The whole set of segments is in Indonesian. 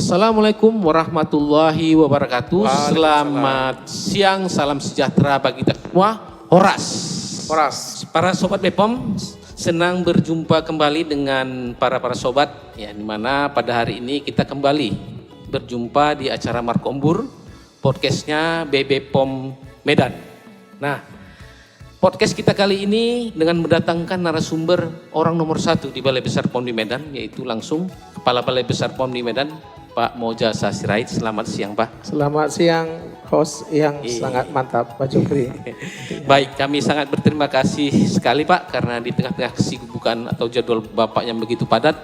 Assalamualaikum warahmatullahi wabarakatuh. Selamat siang, salam sejahtera bagi kita semua. Horas. Para sobat Bepom, senang berjumpa kembali dengan para sobat ya, di mana pada hari ini kita kembali berjumpa di acara Markombur, podcastnya BBPOM Medan. Nah, podcast kita kali ini dengan mendatangkan narasumber orang nomor 1 di Balai Besar POM di Medan, yaitu langsung Kepala Balai Besar POM di Medan, Pak Mojasa Sirait. Selamat siang, Pak. Selamat siang, host yang sangat mantap, Pak Jupri. Baik, kami sangat berterima kasih sekali, Pak, karena di tengah-tengah kesibukan atau jadwal Bapak yang begitu padat,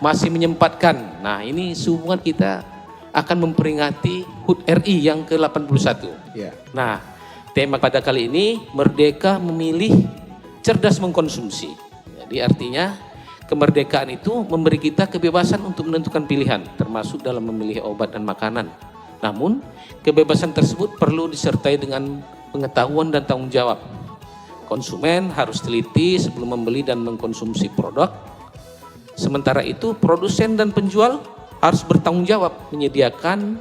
masih menyempatkan. Nah, ini sehubungan kita akan memperingati HUT RI yang ke-81. Ya. Nah, tema pada kali ini, Merdeka Memilih, Cerdas Mengkonsumsi. Jadi artinya, kemerdekaan itu memberi kita kebebasan untuk menentukan pilihan, termasuk dalam memilih obat dan makanan. Namun, kebebasan tersebut perlu disertai dengan pengetahuan dan tanggung jawab. Konsumen harus teliti sebelum membeli dan mengkonsumsi produk. Sementara itu, produsen dan penjual harus bertanggung jawab menyediakan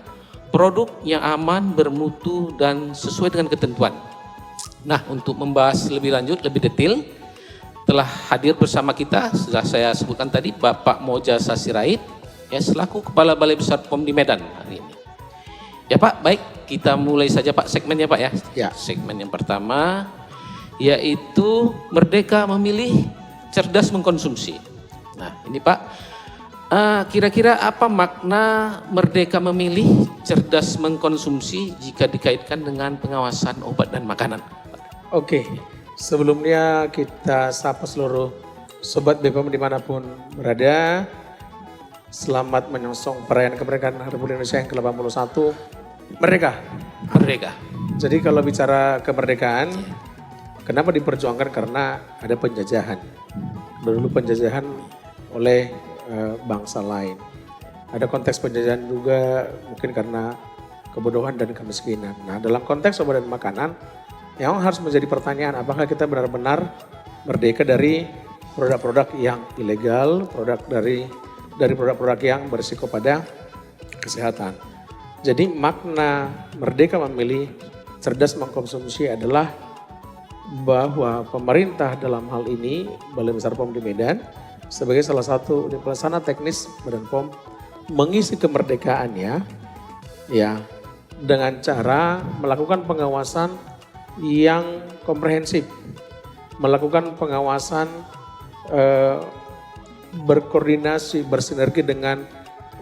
produk yang aman, bermutu, dan sesuai dengan ketentuan. Nah, untuk membahas lebih lanjut, lebih detail, telah hadir bersama kita, sudah saya sebutkan tadi, Bapak Mojasa Sirait, ya, selaku Kepala Balai Besar POM di Medan hari ini. Ya Pak, baik, kita mulai saja Pak segmennya Pak ya. Ya. Segmen yang pertama, yaitu Merdeka Memilih, Cerdas Mengkonsumsi. Nah ini Pak, kira-kira apa makna Merdeka Memilih, Cerdas Mengkonsumsi jika dikaitkan dengan pengawasan obat dan makanan? Oke. Sebelumnya kita sapa seluruh sobat BPOM dimanapun berada. Selamat menyongsong perayaan kemerdekaan Republik Indonesia yang ke-81. Merdeka. Jadi kalau bicara kemerdekaan, kenapa diperjuangkan? Karena ada penjajahan. Dulu penjajahan oleh bangsa lain. Ada konteks penjajahan juga mungkin karena kebodohan dan kemiskinan. Nah dalam konteks obat dan makanan, yang harus menjadi pertanyaan, apakah kita benar-benar merdeka dari produk-produk yang ilegal, dari produk-produk yang berisiko pada kesehatan. Jadi makna merdeka memilih, cerdas mengkonsumsi adalah bahwa pemerintah dalam hal ini, Balai Besar POM di Medan, sebagai salah satu pelaksana teknis Badan POM, mengisi kemerdekaannya ya dengan cara melakukan pengawasan yang komprehensif, melakukan pengawasan berkoordinasi, bersinergi dengan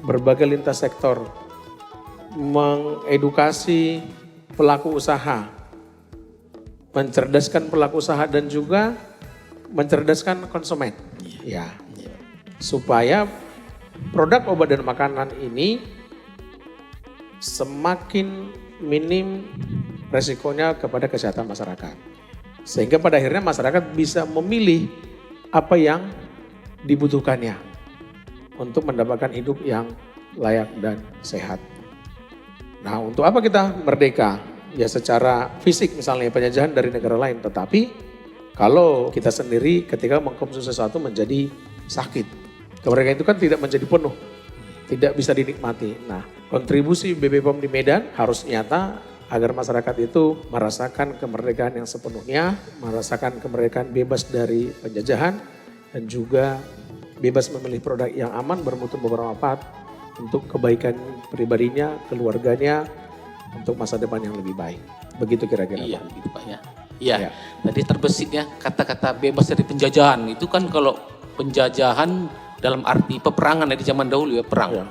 berbagai lintas sektor, mengedukasi pelaku usaha, mencerdaskan pelaku usaha dan juga mencerdaskan konsumen, ya, supaya produk obat dan makanan ini semakin minim resikonya kepada kesehatan masyarakat. Sehingga pada akhirnya masyarakat bisa memilih apa yang dibutuhkannya untuk mendapatkan hidup yang layak dan sehat. Nah, untuk apa kita merdeka? Ya secara fisik misalnya penjajahan dari negara lain, tetapi kalau kita sendiri ketika mengkonsumsi sesuatu menjadi sakit. Kemerdekaan itu kan tidak menjadi penuh, tidak bisa dinikmati. Nah, kontribusi BBPOM di Medan harus nyata agar masyarakat itu merasakan kemerdekaan yang sepenuhnya, merasakan kemerdekaan bebas dari penjajahan, dan juga bebas memilih produk yang aman, bermutu, bermanfaat untuk kebaikan pribadinya, keluarganya, untuk masa depan yang lebih baik. Begitu kira-kira Iya, Pak. gitu Pak ya. Iya, tadi terbesitnya kata-kata bebas dari penjajahan. Itu kan kalau penjajahan dalam arti peperangan di zaman dahulu ya, perang. Ya.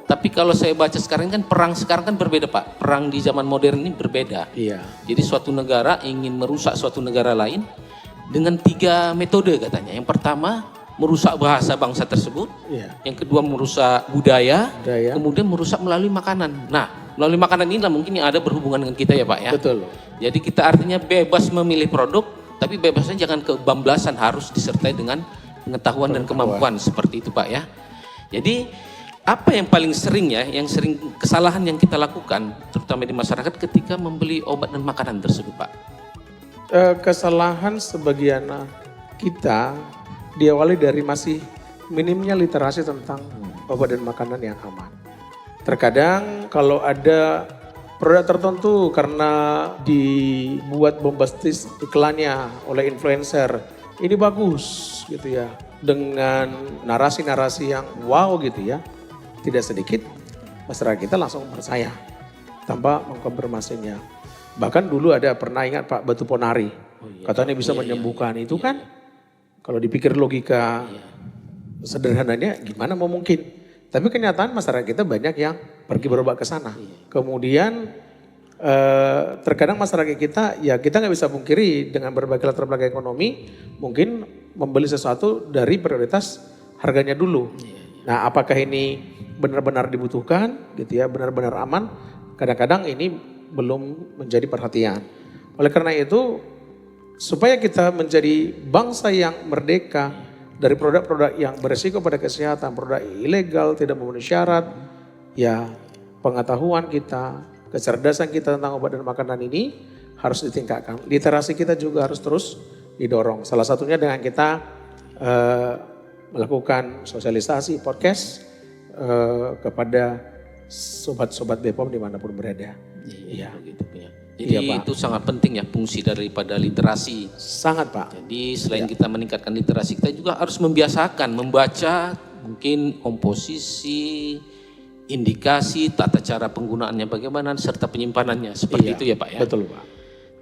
Tapi kalau saya baca sekarang kan perang sekarang kan berbeda Pak. Perang di zaman modern ini berbeda. Iya. Jadi suatu negara ingin merusak suatu negara lain dengan 3 metode katanya. Yang pertama merusak bahasa bangsa tersebut. Iya. Yang kedua merusak budaya. Kemudian merusak melalui makanan. Nah melalui makanan inilah mungkin yang ada berhubungan dengan kita ya Pak ya. Betul. Jadi kita artinya bebas memilih produk. Tapi bebasnya jangan kebablasan, harus disertai dengan pengetahuan dan kemampuan seperti itu Pak ya. Jadi apa yang paling sering ya, yang sering kesalahan yang kita lakukan, terutama di masyarakat ketika membeli obat dan makanan tersebut Pak? Kesalahan sebagian kita diawali dari masih minimnya literasi tentang obat dan makanan yang aman. Terkadang kalau ada produk tertentu karena dibuat bombastis iklannya oleh influencer, ini bagus gitu ya. Dengan narasi-narasi yang wow gitu ya. Tidak sedikit masyarakat kita langsung percaya tanpa mengkonfirmasinya. Bahkan dulu ada pernah ingat Pak Batu Ponari, katanya bisa menyembuhkan itu kan. Kalau dipikir logika sederhananya gimana mau mungkin. Tapi kenyataan masyarakat kita banyak yang pergi berobat ke sana. Kemudian terkadang masyarakat kita, ya kita nggak bisa pungkiri dengan berbagai latar belakang ekonomi, mungkin membeli sesuatu dari prioritas harganya dulu. Nah apakah ini benar-benar dibutuhkan gitu ya, benar-benar aman, kadang-kadang ini belum menjadi perhatian. Oleh karena itu supaya kita menjadi bangsa yang merdeka dari produk-produk yang beresiko pada kesehatan, produk ilegal, tidak memenuhi syarat, ya pengetahuan kita, kecerdasan kita tentang obat dan makanan ini harus ditingkatkan. Literasi kita juga harus terus didorong. Salah satunya dengan kita melakukan sosialisasi podcast kepada sobat-sobat BPOM dimanapun berada. Iya, gitu ya. Jadi itu sangat penting ya fungsi daripada literasi. Sangat Pak. Jadi selain kita meningkatkan literasi, kita juga harus membiasakan membaca mungkin komposisi, indikasi, tata cara penggunaannya bagaimana, serta penyimpanannya. Seperti itu ya Pak ya. Betul Pak.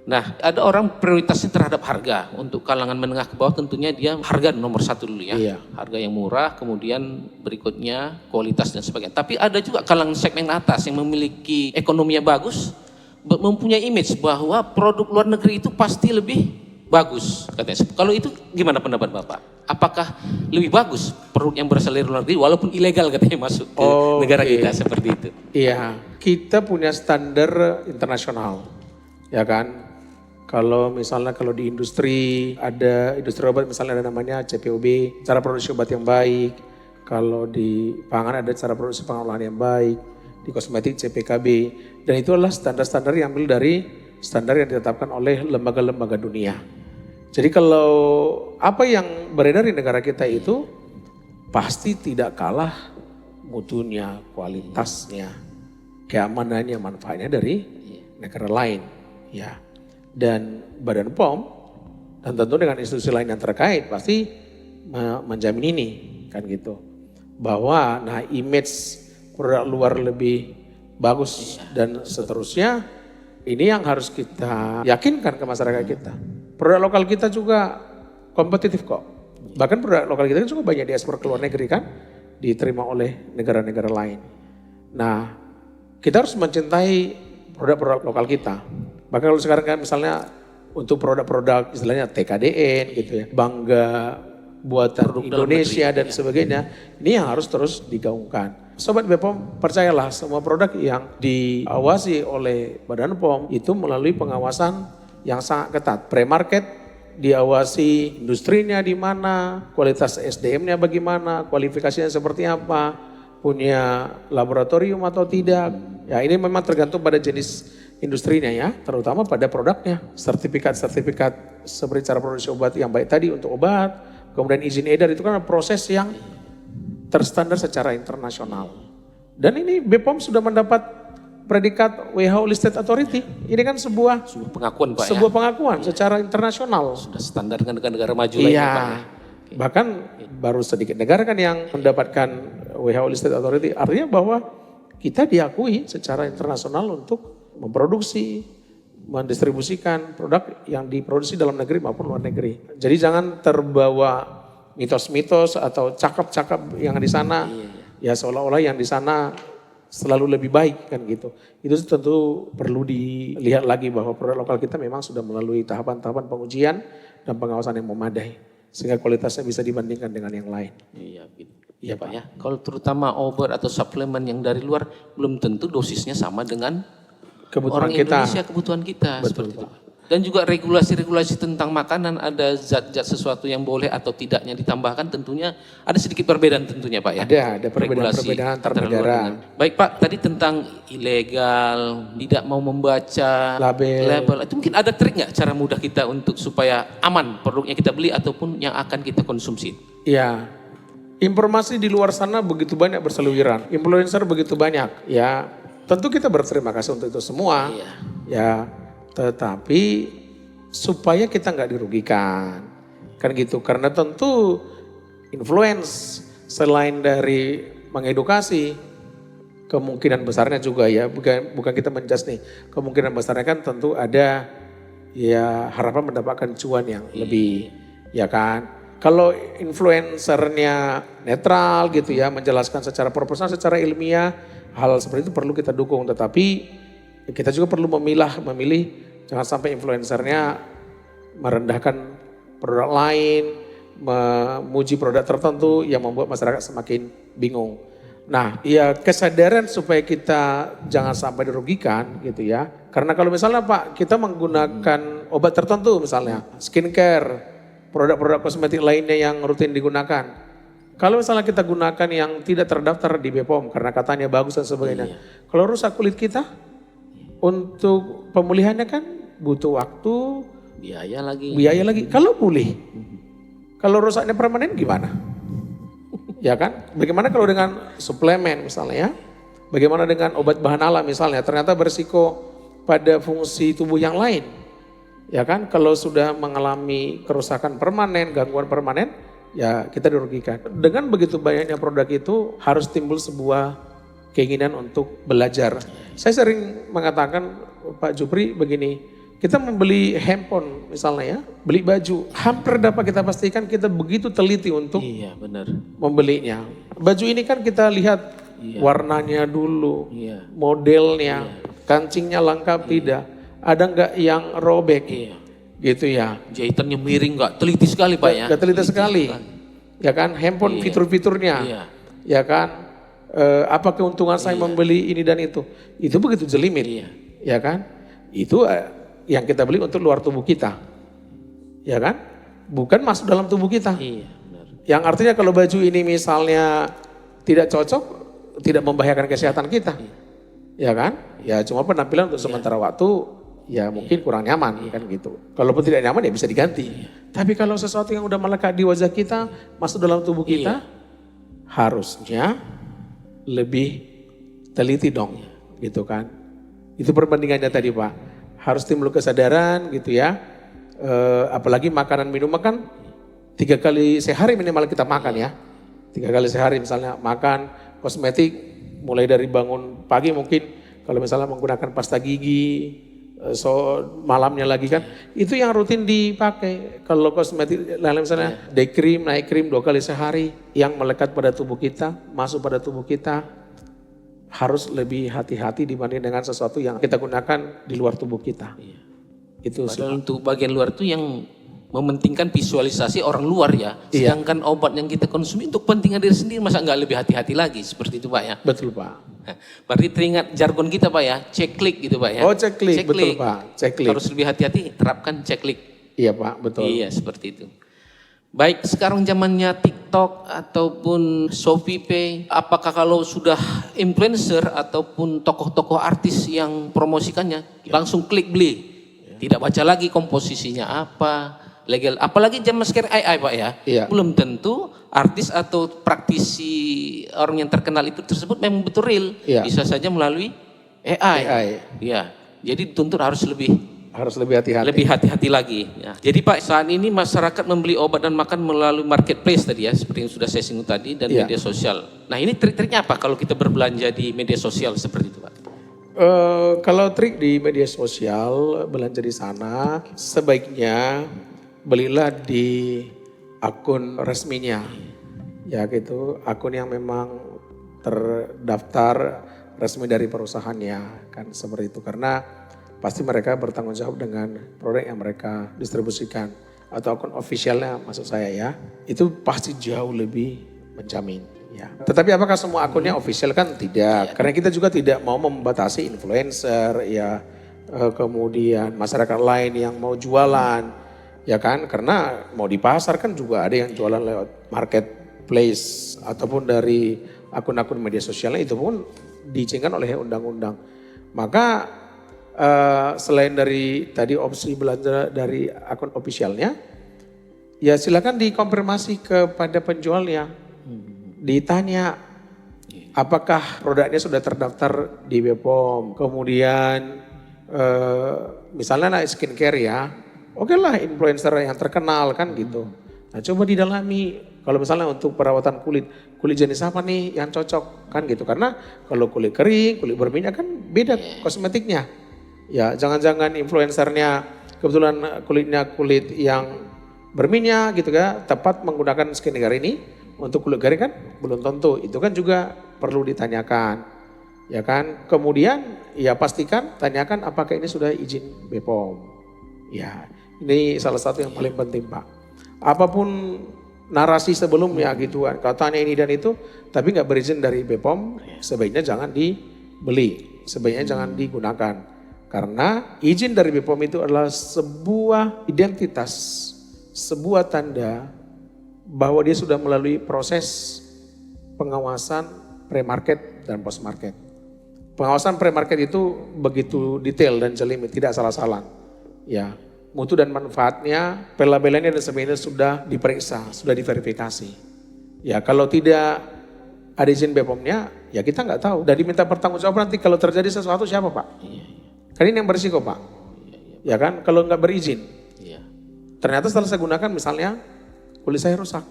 Nah, ada orang prioritasnya terhadap harga. Untuk kalangan menengah ke bawah tentunya dia harga nomor satu dulu ya. Harga yang murah, kemudian berikutnya kualitas dan sebagainya. Tapi ada juga kalangan segmen atas yang memiliki ekonominya bagus, mempunyai image bahwa produk luar negeri itu pasti lebih bagus katanya. Kalau itu gimana pendapat Bapak? Apakah lebih bagus produk yang berasal dari luar negeri walaupun ilegal katanya masuk ke negara kita seperti itu? Iya, kita punya standar internasional, ya kan? Kalau misalnya kalau di industri ada industri obat misalnya ada namanya CPOB, cara produksi obat yang baik. Kalau di pangan ada cara produksi pengolahan yang baik. Di kosmetik CPKB. Dan itu adalah standar-standar yang ambil dari standar yang ditetapkan oleh lembaga-lembaga dunia. Jadi kalau apa yang beredar di negara kita itu pasti tidak kalah mutunya, kualitasnya, keamanannya, manfaatnya dari negara lain. Ya. Dan Badan POM dan tentu dengan institusi lain yang terkait pasti menjamin ini kan gitu. Bahwa nah image produk luar lebih bagus dan seterusnya ini yang harus kita yakinkan ke masyarakat kita. Produk lokal kita juga kompetitif kok. Bahkan produk lokal kita juga banyak diekspor ke luar negeri kan, diterima oleh negara-negara lain. Nah, kita harus mencintai produk-produk lokal kita. Bahkan kalau sekarang kan misalnya untuk produk-produk istilahnya TKDN gitu ya, bangga buatan produk Indonesia dan sebagainya, ini yang harus terus digaungkan. Sobat BPOM percayalah semua produk yang diawasi oleh Badan POM itu melalui pengawasan yang sangat ketat. Pre-market diawasi industrinya di mana, kualitas SDM-nya bagaimana, kualifikasinya seperti apa, punya laboratorium atau tidak. Ya ini memang tergantung pada jenis industrinya ya, terutama pada produknya. Sertifikat-sertifikat seperti cara produksi obat yang baik tadi untuk obat, kemudian izin edar itu kan proses yang terstandar secara internasional. Dan ini BPOM sudah mendapat predikat WHO Listed Authority. Ini kan sebuah pengakuan Pak sebuah pengakuan secara internasional. Sudah standar dengan negara-negara maju lainnya Pak ya. Bahkan baru sedikit negara kan yang mendapatkan WHO Listed Authority. Artinya bahwa kita diakui secara internasional untuk memproduksi, mendistribusikan produk yang diproduksi dalam negeri maupun luar negeri. Jadi jangan terbawa mitos-mitos atau cakap-cakap yang di sana, ya seolah-olah yang di sana selalu lebih baik kan gitu. Itu tentu perlu dilihat lagi bahwa produk lokal kita memang sudah melalui tahapan-tahapan pengujian dan pengawasan yang memadai. Sehingga kualitasnya bisa dibandingkan dengan yang lain. Iya, gitu. Iya Pak ya. Kalau terutama obat atau suplemen yang dari luar belum tentu dosisnya sama dengan kebutuhan orang Indonesia, kebutuhan kita. Betul, seperti itu. Dan juga regulasi-regulasi tentang makanan, ada zat-zat sesuatu yang boleh atau tidaknya ditambahkan, tentunya ada sedikit perbedaan tentunya Pak ya. Ada perbedaan-perbedaan antar negara. Baik Pak, tadi tentang ilegal, tidak mau membaca label. Itu mungkin ada trik nggak cara mudah kita untuk supaya aman produknya kita beli ataupun yang akan kita konsumsi? Iya, Informasi di luar sana begitu banyak berseliweran, influencer begitu banyak, ya tentu kita berterima kasih untuk itu semua, Iya. ya tetapi supaya kita nggak dirugikan, kan gitu, karena tentu influence selain dari mengedukasi, kemungkinan besarnya juga ya, bukan kita menjudge nih, kemungkinan besarnya kan tentu ada ya harapan mendapatkan cuan yang lebih, ya kan. Kalau influencernya netral gitu ya, menjelaskan secara proporsional, secara ilmiah, hal seperti itu perlu kita dukung. Tetapi kita juga perlu memilih jangan sampai influencernya merendahkan produk lain, memuji produk tertentu yang membuat masyarakat semakin bingung. Nah, ya kesadaran supaya kita jangan sampai dirugikan gitu ya. Karena kalau misalnya Pak, kita menggunakan obat tertentu misalnya, skincare, produk-produk kosmetik lainnya yang rutin digunakan. Kalau misalnya kita gunakan yang tidak terdaftar di BPOM karena katanya bagus dan sebagainya. Kalau rusak kulit kita, untuk pemulihannya kan butuh waktu, Biaya lagi. Kalau pulih, kalau rusaknya permanen gimana? Ya kan? Bagaimana kalau dengan suplemen misalnya ya? Bagaimana dengan obat bahan alam misalnya? Ternyata berisiko pada fungsi tubuh yang lain. Ya kan, kalau sudah mengalami kerusakan permanen, gangguan permanen, ya kita dirugikan. Dengan begitu banyaknya produk itu harus timbul sebuah keinginan untuk belajar. Saya sering mengatakan Pak Jupri begini, kita membeli handphone misalnya ya, beli baju, hampir dapat kita pastikan kita begitu teliti untuk Iya, benar. membelinya. Baju ini kan kita lihat warnanya dulu, modelnya, kancingnya lengkap tidak. Ada enggak yang robek, gitu ya. Jahitannya miring nggak? Teliti sekali Pak ya. Enggak teliti sekali, ya kan. Handphone fitur-fiturnya, ya kan. Apa keuntungan saya membeli ini dan itu begitu jelimet, ya kan. Itu yang kita beli untuk luar tubuh kita, ya kan. Bukan masuk dalam tubuh kita. Iya, benar. Yang artinya kalau baju ini misalnya tidak cocok, tidak membahayakan kesehatan kita, ya kan. Ya cuma penampilan untuk sementara waktu. Ya mungkin kurang nyaman kan gitu. Kalaupun tidak nyaman ya bisa diganti. Tapi kalau sesuatu yang udah melekat di wajah kita, masuk dalam tubuh kita, harusnya lebih teliti dong, gitu kan. Itu perbandingannya tadi Pak. Harus timbul kesadaran gitu ya. Apalagi makanan minuman kan 3 kali sehari minimal kita makan ya. 3 kali sehari misalnya makan kosmetik, mulai dari bangun pagi mungkin kalau misalnya menggunakan pasta gigi, malamnya lagi kan, itu yang rutin dipakai. Kalau kosmetik lain misalnya day cream, night cream 2 kali sehari yang melekat pada tubuh kita, masuk pada tubuh kita, harus lebih hati-hati dibanding dengan sesuatu yang kita gunakan di luar tubuh kita. Itu Padahal untuk bagian luar itu yang mementingkan visualisasi orang luar ya. Sedangkan obat yang kita konsumsi untuk kepentingan diri sendiri, masa nggak lebih hati-hati lagi seperti itu Pak ya. Betul Pak. Nah, berarti teringat jargon kita Pak ya, cek klik gitu Pak ya. Oh cek klik, betul Pak, cek klik. Harus lebih hati-hati, terapkan cek klik. Iya Pak, betul. Iya seperti itu. Baik, sekarang zamannya TikTok ataupun Shopee Pay, apakah kalau sudah influencer ataupun tokoh-tokoh artis yang promosikannya, langsung klik beli? Tidak baca lagi komposisinya apa, legal, apalagi zaman sekarang AI Pak ya, belum tentu artis atau praktisi orang yang terkenal itu tersebut memang betul real, bisa saja melalui AI. Ya, jadi dituntut harus lebih hati-hati lagi. Ya. Jadi Pak, saat ini masyarakat membeli obat dan makan melalui marketplace tadi ya, seperti yang sudah saya singgung tadi, dan media sosial. Nah ini trik-triknya apa kalau kita berbelanja di media sosial seperti itu Pak? Kalau trik di media sosial, belanja di sana, sebaiknya belilah di akun resminya, ya gitu, akun yang memang terdaftar resmi dari perusahaannya, kan seperti itu. Karena pasti mereka bertanggung jawab dengan produk yang mereka distribusikan, atau akun officialnya maksud saya ya, itu pasti jauh lebih menjamin. Ya. Tetapi apakah semua akunnya official kan tidak, karena kita juga tidak mau membatasi influencer, ya kemudian masyarakat lain yang mau jualan. Ya kan, karena mau di pasar kan juga ada yang jualan lewat marketplace ataupun dari akun-akun media sosialnya, itu pun diizinkan oleh undang-undang. Maka selain dari tadi opsi belanja dari akun officialnya, ya silakan dikonfirmasi kepada penjualnya. ditanya apakah produknya sudah terdaftar di BPOM, kemudian misalnya skincare ya, oke lah influencer yang terkenal kan gitu. Nah coba didalami, kalau misalnya untuk perawatan kulit jenis apa nih yang cocok kan gitu. Karena kalau kulit kering, kulit berminyak kan beda kosmetiknya. Ya jangan-jangan influencernya kebetulan kulitnya kulit yang berminyak gitu kan, tepat menggunakan skincare ini untuk kulit kering kan belum tentu. Itu kan juga perlu ditanyakan. Ya kan, kemudian ya pastikan tanyakan apakah ini sudah izin BPOM. Ya ini salah satu yang paling penting Pak. Apapun narasi sebelumnya gitu kan, katanya ini dan itu, tapi nggak berizin dari BPOM, sebaiknya jangan dibeli, sebaiknya jangan digunakan. Karena izin dari BPOM itu adalah sebuah identitas, sebuah tanda bahwa dia sudah melalui proses pengawasan pre-market dan post-market. Pengawasan pre-market itu begitu detail dan jeli, tidak salah-salah. Ya, mutu dan manfaatnya, pelabelannya dan sebagainya sudah diperiksa, sudah diverifikasi. Ya, kalau tidak ada izin BPOM-nya, ya kita nggak tahu. Dan diminta pertanggungjawaban nanti kalau terjadi sesuatu siapa Pak? Kan ini yang berisiko Pak. Ya kan, kalau nggak berizin. Ternyata setelah saya gunakan misalnya kulit saya rusak,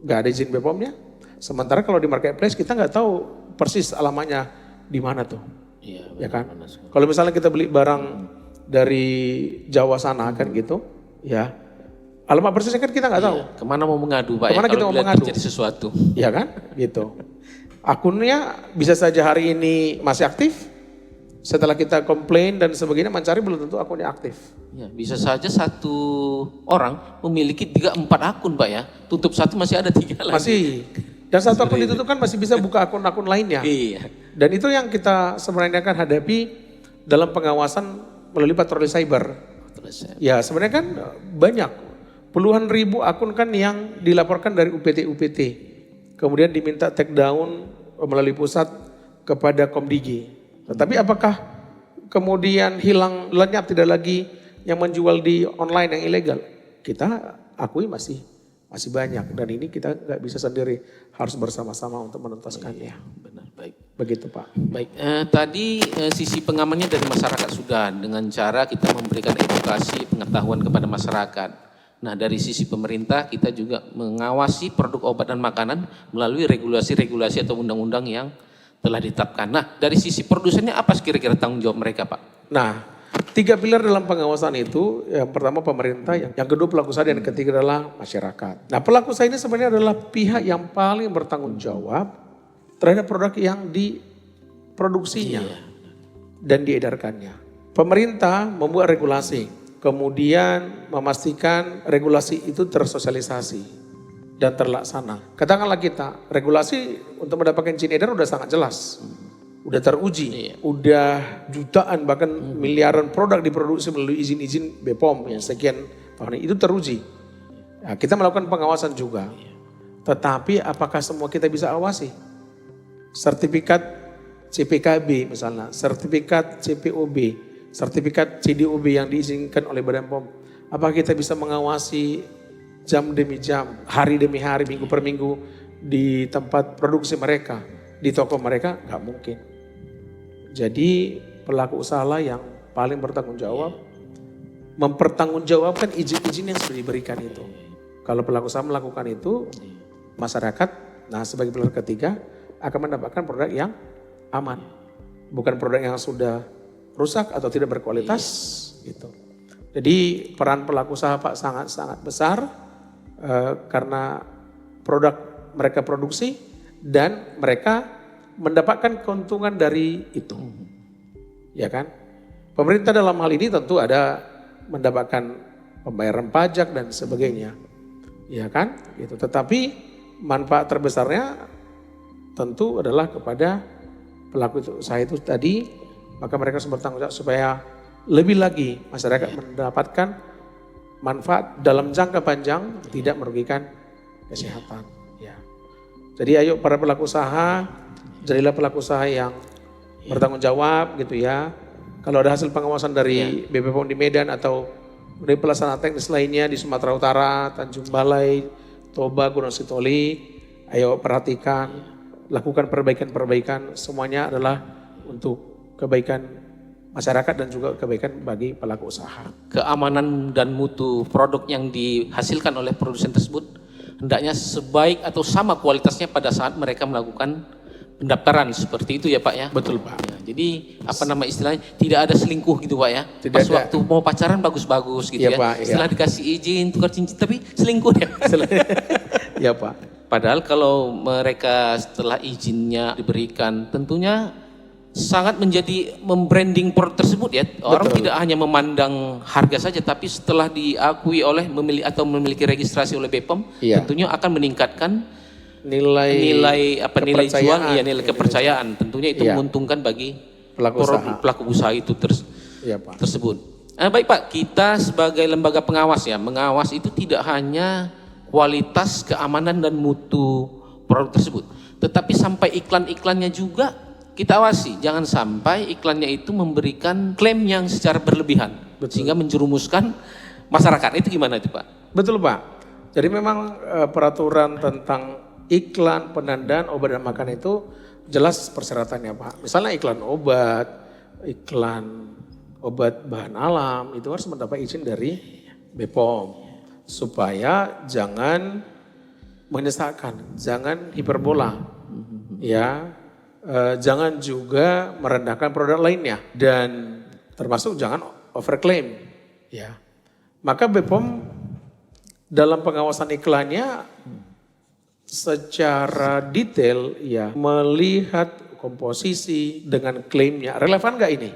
nggak ada izin BPOM-nya. Sementara kalau di marketplace kita nggak tahu persis alamatnya di mana tuh, ya kan? Kalau misalnya kita beli barang dari Jawa sana kan gitu, ya alamat persisnya kan kita nggak tahu. Kemana mau mengadu Pak? Kemana ya, kita kalau mau mengadu? terjadi sesuatu, ya kan? Gitu. Akunnya bisa saja hari ini masih aktif. Setelah kita komplain dan sebagainya mencari belum tentu akunnya aktif. Ya, bisa saja satu orang memiliki 3-4 akun Pak ya, tutup satu masih ada 3 lagi. Masih. Dan satu akun ditutup kan masih bisa buka akun-akun lainnya. Iya. Dan itu yang kita sebenarnya kan hadapi dalam pengawasan melalui patroli cyber. Ya sebenarnya kan banyak, puluhan ribu akun kan yang dilaporkan dari UPT. Kemudian diminta take down melalui pusat kepada Komdigi. Tetapi apakah kemudian hilang lenyap, tidak lagi yang menjual di online yang ilegal? Kita akui masih banyak, dan ini kita nggak bisa sendiri, harus bersama-sama untuk menuntaskannya. Benar, baik. Begitu Pak. Baik, tadi sisi pengamannya dari masyarakat sudah, dengan cara kita memberikan edukasi pengetahuan kepada masyarakat. Nah dari sisi pemerintah kita juga mengawasi produk obat dan makanan melalui regulasi-regulasi atau undang-undang yang telah ditetapkan. Nah dari sisi produsennya apa kira-kira tanggung jawab mereka Pak? Nah 3 pilar dalam pengawasan itu, yang pertama pemerintah, yang kedua pelaku usaha, dan yang ketiga adalah masyarakat. Nah pelaku usaha ini sebenarnya adalah pihak yang paling bertanggung jawab terhadap produk yang diproduksinya dan diedarkannya. Pemerintah membuat regulasi, kemudian memastikan regulasi itu tersosialisasi dan terlaksana. Katakanlah kita, regulasi untuk mendapatkan izin edar udah sangat jelas. Udah teruji, udah jutaan bahkan miliaran produk diproduksi melalui izin-izin BPOM yang sekian tahun ini, itu teruji. Nah, kita melakukan pengawasan juga. Tetapi apakah semua kita bisa awasi? Sertifikat CPKB misalnya, sertifikat CPOB, sertifikat CDOB yang diizinkan oleh Badan POM. Apakah kita bisa mengawasi jam demi jam, hari demi hari, minggu per minggu di tempat produksi mereka, di toko mereka? Nggak mungkin. Jadi pelaku usaha lah yang paling bertanggung jawab, mempertanggungjawabkan izin-izin yang sudah diberikan itu. Kalau pelaku usaha melakukan itu, masyarakat, nah sebagai pilar ketiga, akan mendapatkan produk yang aman. Bukan produk yang sudah rusak atau tidak berkualitas. Gitu. Jadi peran pelaku usaha Pak sangat-sangat besar, karena produk mereka produksi dan mereka mendapatkan keuntungan dari itu, ya kan? Pemerintah dalam hal ini tentu ada mendapatkan pembayaran pajak dan sebagainya, ya kan? Gitu. Tetapi manfaat terbesarnya tentu adalah kepada pelaku usaha itu tadi, maka mereka harus bertanggung jawab supaya lebih lagi masyarakat mendapatkan manfaat dalam jangka panjang, tidak merugikan kesehatan. Ya. Jadi ayo para pelaku usaha, jadilah pelaku usaha yang bertanggung jawab gitu ya. Kalau ada hasil pengawasan dari BPOM di Medan atau dari pelaksanaan teknis lainnya di Sumatera Utara, Tanjung Balai, Toba, Gunung Sitoli, ayo perhatikan, lakukan perbaikan-perbaikan, semuanya adalah untuk kebaikan masyarakat dan juga kebaikan bagi pelaku usaha. Keamanan dan mutu produk yang dihasilkan oleh produsen tersebut hendaknya sebaik atau sama kualitasnya pada saat mereka melakukan pendaftaran, seperti itu ya Pak ya? Betul Pak. Ya, jadi apa nama istilahnya, tidak ada selingkuh gitu Pak ya? Tidak Pas ada. waktu mau pacaran bagus-bagus gitu Iya, ya, Pak, iya. setelah dikasih izin tukar cincin tapi selingkuh dia. Ya Pak. Padahal kalau mereka setelah izinnya diberikan tentunya sangat menjadi membranding produk tersebut ya. Orang Betul. tidak hanya memandang harga saja, tapi setelah diakui oleh memiliki registrasi oleh BPOM, Iya. tentunya akan meningkatkan Nilai nilai jual, kepercayaan. ya nilai kepercayaan. Tentunya itu Iya. menguntungkan bagi Pelaku usaha itu Iya Pak. tersebut. Baik Pak, kita sebagai lembaga pengawas ya, mengawas itu tidak hanya kualitas, keamanan dan mutu produk tersebut, tetapi sampai iklan-iklannya juga kita awasi. Jangan sampai iklannya itu memberikan klaim yang secara berlebihan, sehingga menjerumuskan masyarakat. Itu gimana itu Pak? Betul Pak. Jadi memang peraturan tentang iklan penandaan obat dan makanan itu jelas persyaratannya Pak. Misalnya iklan obat bahan alam itu harus mendapat izin dari BPOM supaya jangan menyesatkan, jangan hiperbola, ya, jangan juga merendahkan produk lainnya dan termasuk jangan overclaim, ya. Maka BPOM dalam pengawasan iklannya secara detail ya melihat komposisi dengan klaimnya relevan nggak ini?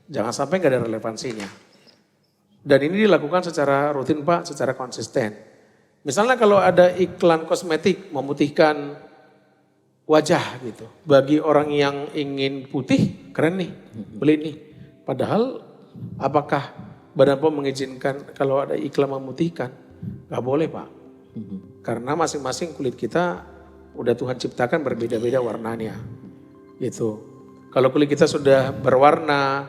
Jangan sampai nggak ada relevansinya. Dan ini dilakukan secara rutin Pak, secara konsisten. Misalnya kalau ada iklan kosmetik memutihkan wajah gitu, bagi orang yang ingin putih keren nih, beli nih. Padahal apakah Badan POM mengizinkan kalau ada iklan memutihkan? Nggak boleh Pak. Karena masing-masing kulit kita udah Tuhan ciptakan berbeda-beda warnanya. Gitu. Kalau kulit kita sudah berwarna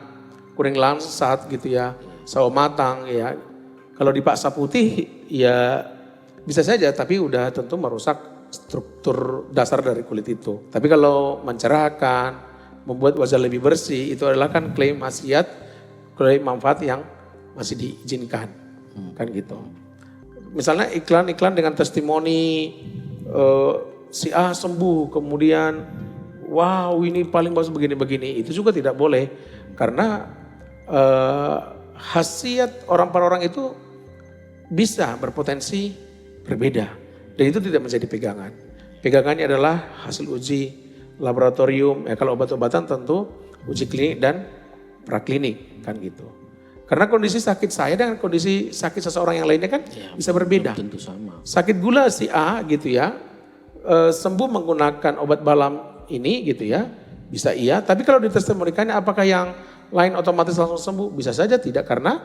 kuning langsat gitu ya, sawo matang ya. Kalau dipaksa putih ya bisa saja, tapi udah tentu merusak struktur dasar dari kulit itu. Tapi kalau mencerahkan, membuat wajah lebih bersih, itu adalah kan klaim khasiat, klaim manfaat yang masih diizinkan. Kan gitu. Misalnya iklan-iklan dengan testimoni si A sembuh, kemudian wow ini paling bagus begini-begini, itu juga tidak boleh karena khasiat orang per orang itu bisa berpotensi berbeda dan itu tidak menjadi pegangan. Pegangannya adalah hasil uji laboratorium, ya kalau obat-obatan tentu uji klinik dan praklinik kan gitu. Karena kondisi sakit saya dengan kondisi sakit seseorang yang lainnya kan bisa berbeda. Tentu sama. Sakit gula si A gitu ya, sembuh menggunakan obat balam ini gitu ya, bisa iya. Tapi kalau ditestimonikannya apakah yang lain otomatis langsung sembuh? Bisa saja tidak, karena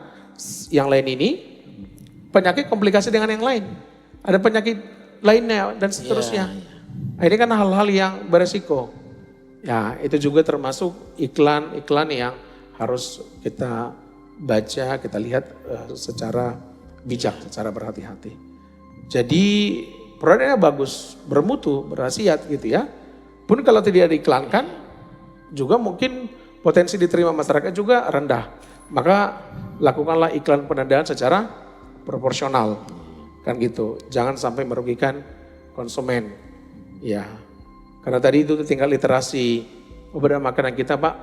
yang lain ini penyakit komplikasi dengan yang lain. Ada penyakit lainnya dan seterusnya. Nah, ini kan hal-hal yang beresiko. Ya itu juga termasuk iklan-iklan yang harus kita baca, kita lihat secara bijak, secara berhati-hati. Jadi produknya bagus, bermutu, berkhasiat gitu ya. Pun kalau tidak diiklankan juga mungkin potensi diterima masyarakat juga rendah. Maka lakukanlah iklan penandaan secara proporsional. Kan gitu. Jangan sampai merugikan konsumen. Ya. Karena tadi itu tinggal literasi obat dan makanan kita Pak,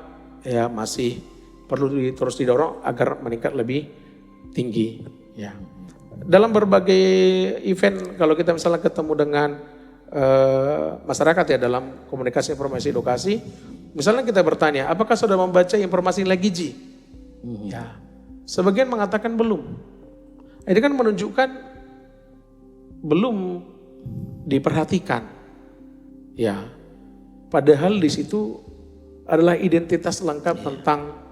ya masih perlu terus didorong agar meningkat lebih tinggi. Ya. Dalam berbagai event kalau kita misalnya ketemu dengan masyarakat ya dalam komunikasi informasi edukasi, misalnya kita bertanya, apakah sudah membaca informasi nilai gizi? Ya, sebagian mengatakan belum. Ini kan menunjukkan belum diperhatikan. Ya, padahal di situ adalah identitas lengkap tentang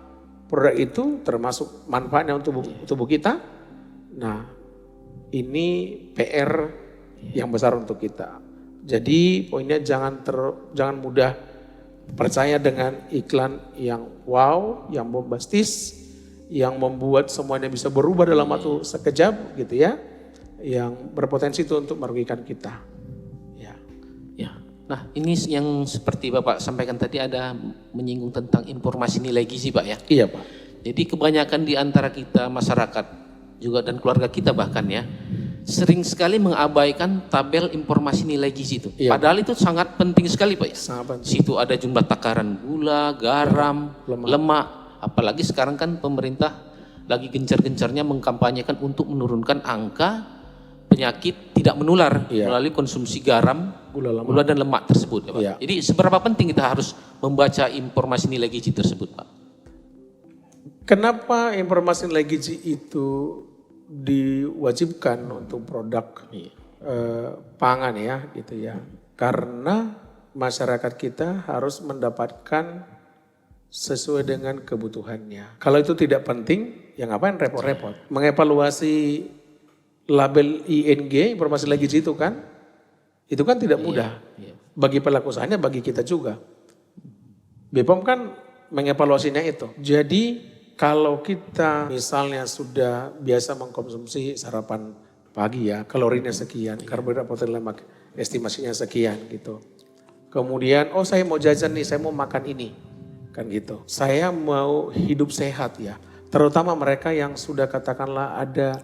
produk itu, termasuk manfaatnya untuk tubuh kita. Nah, ini PR yang besar untuk kita. Jadi poinnya jangan mudah percaya dengan iklan yang wow, yang bombastis, yang membuat semuanya bisa berubah dalam waktu sekejap gitu ya, yang berpotensi itu untuk merugikan kita. Ya. Ya. Nah, ini yang seperti Bapak sampaikan tadi ada menyinggung tentang informasi nilai gizi, Pak ya. Iya Pak. Jadi kebanyakan di antara kita masyarakat juga dan keluarga kita bahkan ya sering sekali mengabaikan tabel informasi nilai gizi itu. Iya. Padahal itu sangat penting sekali Pak ya. Sangat penting. Situ ada jumlah takaran gula, garam, lemak. Apalagi sekarang kan pemerintah lagi gencar-gencarnya mengkampanyekan untuk menurunkan angka penyakit tidak menular melalui konsumsi garam, gula dan lemak tersebut ya Pak. Iya. Jadi seberapa penting kita harus membaca informasi nilai gizi tersebut Pak? Kenapa informasi nilai gizi itu diwajibkan untuk produk pangan ya gitu ya? Karena masyarakat kita harus mendapatkan sesuai dengan kebutuhannya. Kalau itu tidak penting, ya ngapain repot-repot? Mengevaluasi label ING, informasi nilai gizi itu kan tidak mudah. Bagi pelaku usahanya, bagi kita juga. BPOM kan mengevaluasinya itu. Jadi kalau kita misalnya sudah biasa mengkonsumsi sarapan pagi ya, kalorinya sekian, karbohidrat, protein, lemak, estimasinya sekian gitu. Kemudian, oh saya mau jajan nih, saya mau makan ini, kan gitu. Saya mau hidup sehat ya, terutama mereka yang sudah katakanlah ada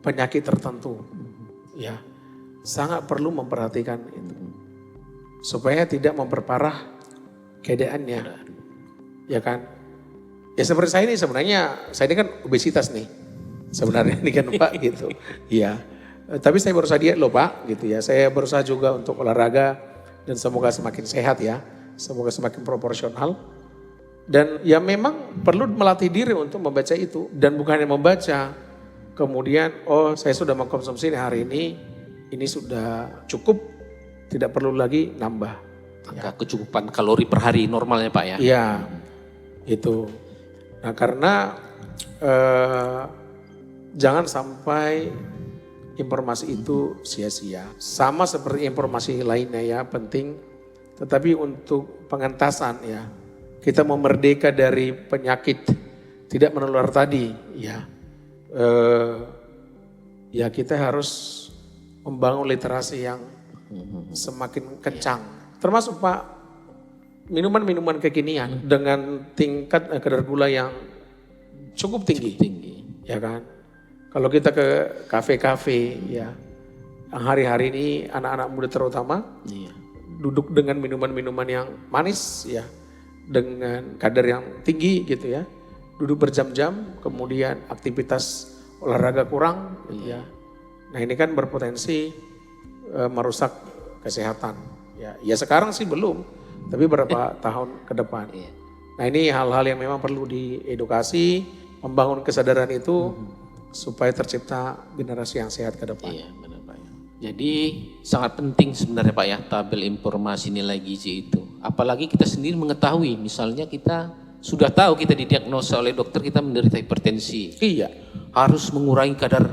penyakit tertentu, ya sangat perlu memperhatikan itu, supaya tidak memperparah keadaannya, ya kan. Ya seperti saya ini sebenarnya, saya ini kan obesitas nih, sebenarnya ini kan Pak gitu. Iya, tapi saya berusaha diet loh Pak gitu ya. Saya berusaha juga untuk olahraga dan semoga semakin sehat ya. Semoga semakin proporsional. Dan ya memang perlu melatih diri untuk membaca itu. Dan bukan hanya membaca, kemudian oh saya sudah mengkonsumsi hari ini sudah cukup, tidak perlu lagi nambah. Angka kecukupan kalori per hari normalnya Pak ya? Iya, itu. Nah karena jangan sampai informasi itu sia-sia. Sama seperti informasi lainnya ya penting. Tetapi untuk pengentasan ya, kita mau merdeka dari penyakit tidak menular tadi ya. Ya kita harus membangun literasi yang semakin kencang. Termasuk Pak, minuman-minuman kekinian dengan tingkat kadar gula yang cukup tinggi, ya kan. Kalau kita ke kafe-kafe ya, hari-hari ini anak-anak muda terutama duduk dengan minuman-minuman yang manis ya, dengan kadar yang tinggi gitu ya, duduk berjam-jam, kemudian aktivitas olahraga kurang, ya. Nah ini kan berpotensi merusak kesehatan. Ya sekarang sih belum. Tapi beberapa tahun ke depan. Nah ini hal-hal yang memang perlu diedukasi, membangun kesadaran itu supaya tercipta generasi yang sehat ke depan. Iya benar Pak ya. Jadi sangat penting sebenarnya Pak ya tabel informasi nilai gizi itu. Apalagi kita sendiri mengetahui, misalnya kita sudah tahu kita didiagnosa oleh dokter kita menderita hipertensi. Iya. Harus mengurangi kadar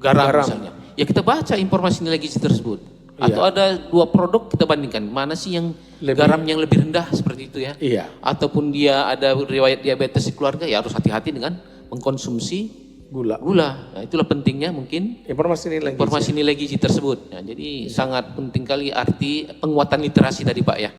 garam misalnya. Ya kita baca informasi nilai gizi tersebut. Atau ada dua produk kita bandingkan, mana sih yang garam yang lebih rendah seperti itu ya. Iya. Ataupun dia ada riwayat diabetes di keluarga, ya harus hati-hati dengan mengkonsumsi gula. Nah itulah pentingnya mungkin informasi nilai gizi tersebut. Nah, jadi sangat penting kali arti penguatan literasi tadi Pak ya.